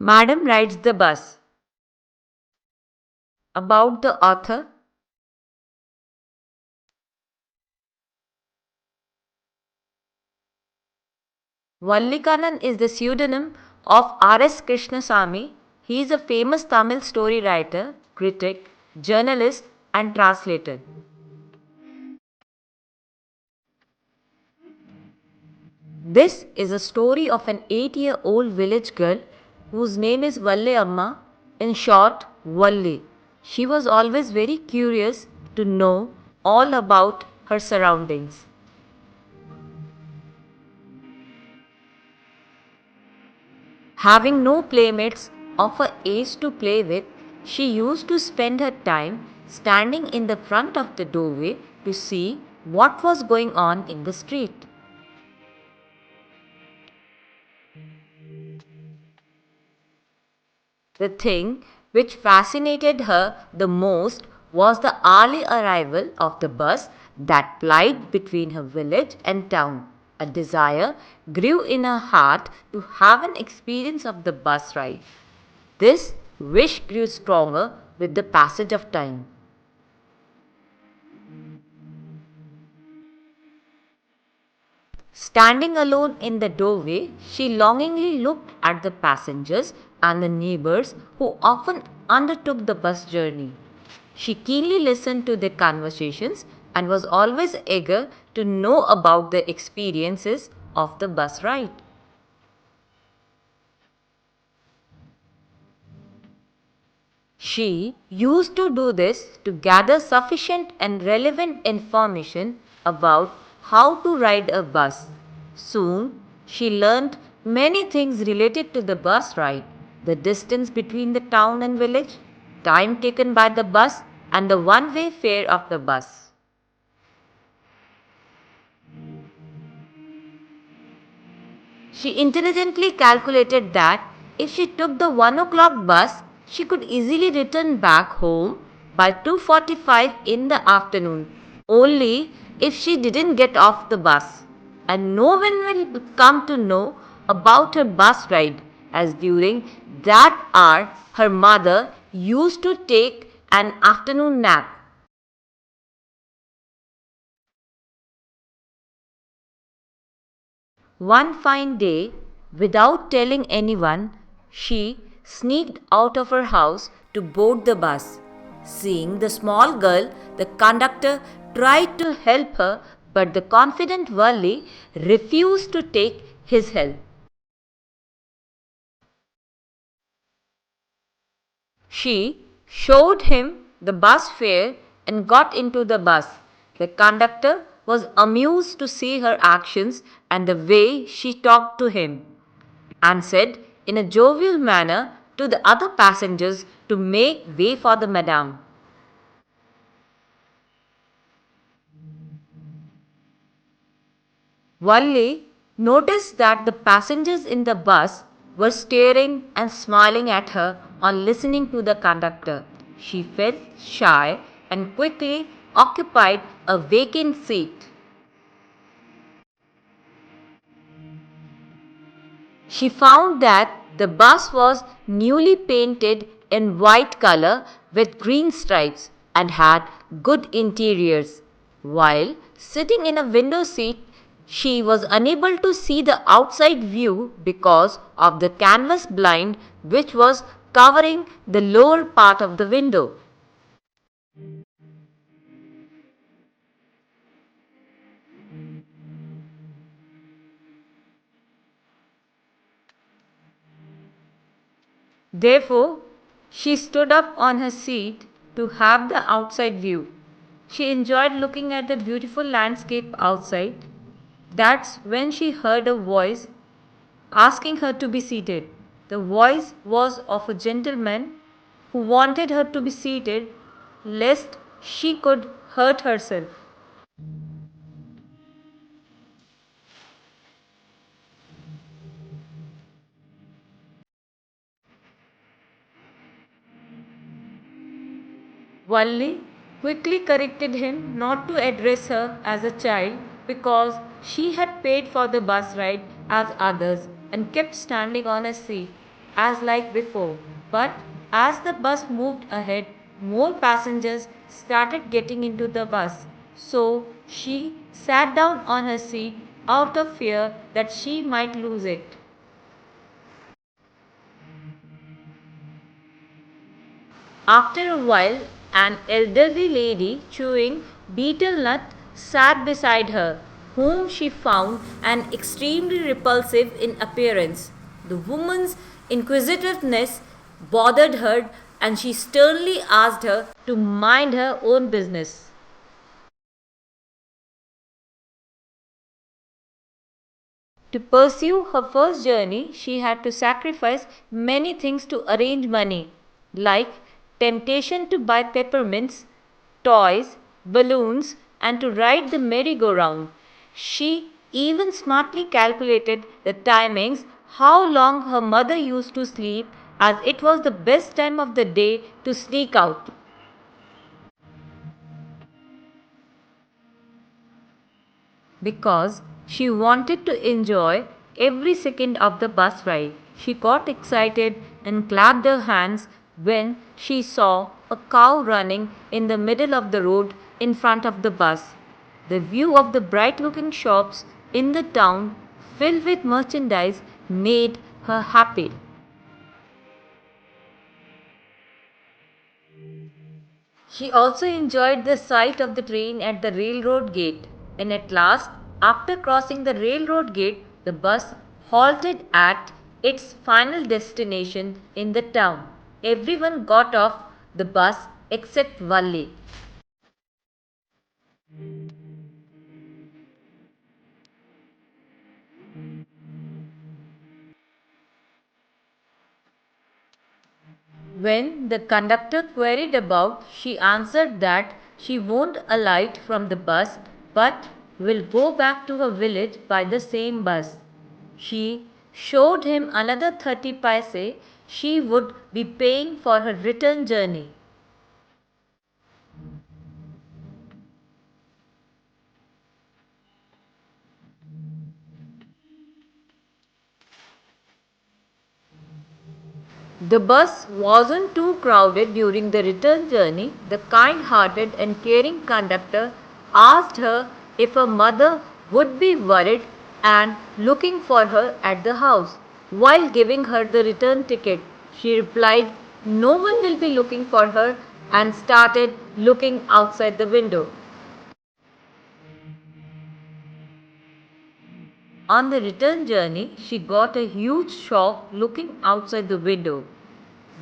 Madam rides the bus. About the author. Vallikanan is the pseudonym of R.S. Krishnasamy. He is a famous Tamil story writer, critic, journalist, and translator. This is a story of an 8-year-old village girl whose name is Valle Amma, in short, Valle. She was always very curious to know all about her surroundings. Having no playmates of her age to play with, she used to spend her time standing in the front of the doorway to see what was going on in the street. The thing which fascinated her the most was the early arrival of the bus that plied between her village and town. A desire grew in her heart to have an experience of the bus ride. This wish grew stronger with the passage of time. Standing alone in the doorway, she longingly looked at the passengers and the neighbors who often undertook the bus journey. She keenly listened to their conversations and was always eager to know about the experiences of the bus ride. She used to do this to gather sufficient and relevant information about how to ride a bus. Soon, she learned many things related to the bus ride, the distance between the town and village, time taken by the bus, and the one-way fare of the bus. She intelligently calculated that if she took the 1 o'clock bus, she could easily return back home by 2:45 in the afternoon, only if she didn't get off the bus. And no one will come to know about her bus ride, as during that hour her mother used to take an afternoon nap. One fine day, without telling anyone, she sneaked out of her house to board the bus. Seeing the small girl, the conductor tried to help her, but the confident Wali refused to take his help. She showed him the bus fare and got into the bus. The conductor was amused to see her actions and the way she talked to him, and said in a jovial manner to the other passengers to make way for the madam. Valli noticed that the passengers in the bus were staring and smiling at her on listening to the conductor. She felt shy and quickly occupied a vacant seat. She found that the bus was newly painted in white color with green stripes and had good interiors. While sitting in a window seat, she was unable to see the outside view because of the canvas blind which was covering the lower part of the window. Therefore, she stood up on her seat to have the outside view. She enjoyed looking at the beautiful landscape outside. That's when she heard a voice asking her to be seated. The voice was of a gentleman who wanted her to be seated lest she could hurt herself. Valli quickly corrected him not to address her as a child because she had paid for the bus ride as others and kept standing on her seat. as like before. But as the bus moved ahead, more passengers started getting into the bus. So she sat down on her seat out of fear that she might lose it. After a while, an elderly lady chewing betel nut sat beside her, whom she found an extremely repulsive in appearance. The woman's inquisitiveness bothered her, and she sternly asked her to mind her own business. To pursue her first journey, she had to sacrifice many things to arrange money, like temptation to buy peppermints, toys, balloons, and to ride the merry-go-round. She even smartly calculated the timings, how long her mother used to sleep, as it was the best time of the day to sneak out. Because she wanted to enjoy every second of the bus ride. She got excited and clapped her hands when she saw a cow running in the middle of the road in front of the bus. The view of the bright looking shops in the town filled with merchandise made her happy. She also enjoyed the sight of the train at the railroad gate, and at last, after crossing the railroad gate, the bus halted at its final destination in the town. Everyone got off the bus except Valli. When the conductor queried about, she answered that she won't alight from the bus but will go back to her village by the same bus. She showed him another 30 paise she would be paying for her return journey. The bus wasn't too crowded during the return journey. The kind hearted and caring conductor asked her if her mother would be worried and looking for her at the house. While giving her the return ticket, she replied, "No one will be looking for her," and started looking outside the window. On the return journey, she got a huge shock looking outside the window.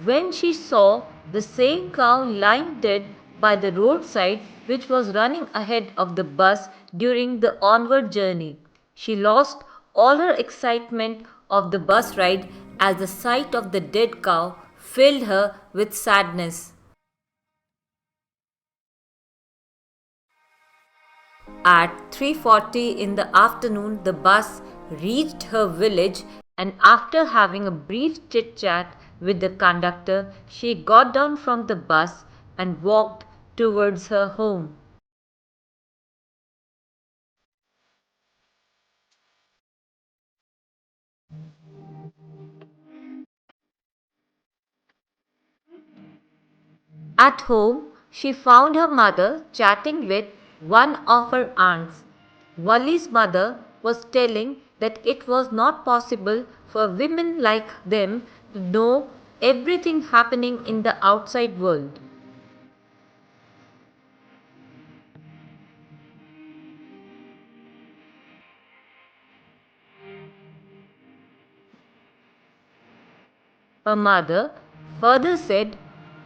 When she saw the same cow lying dead by the roadside, which was running ahead of the bus during the onward journey, she lost all her excitement of the bus ride as the sight of the dead cow filled her with sadness. At 3:40 in the afternoon, the bus reached her village, and after having a brief chit chat with the conductor, she got down from the bus and walked towards her home. At home, she found her mother chatting with one of her aunts. Wally's mother was telling that it was not possible for women like them to know everything happening in the outside world. Her mother further said,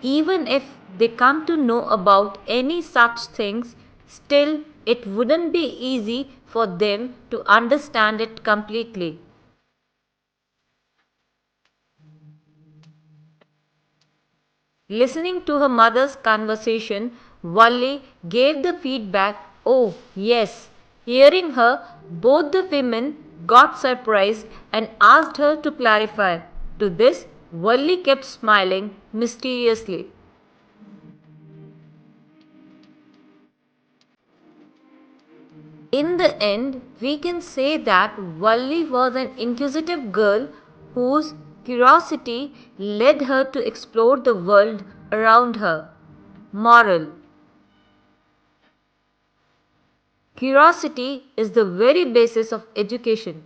even if they come to know about any such things, still it wouldn't be easy for them to understand it completely. Listening to her mother's conversation, Wally gave the feedback, "Oh, yes." Hearing her, both the women got surprised and asked her to clarify. To this, Wally kept smiling mysteriously. In the end, we can say that Valli was an inquisitive girl whose Curiosity led her to explore the world around her. Moral: curiosity is the very basis of education.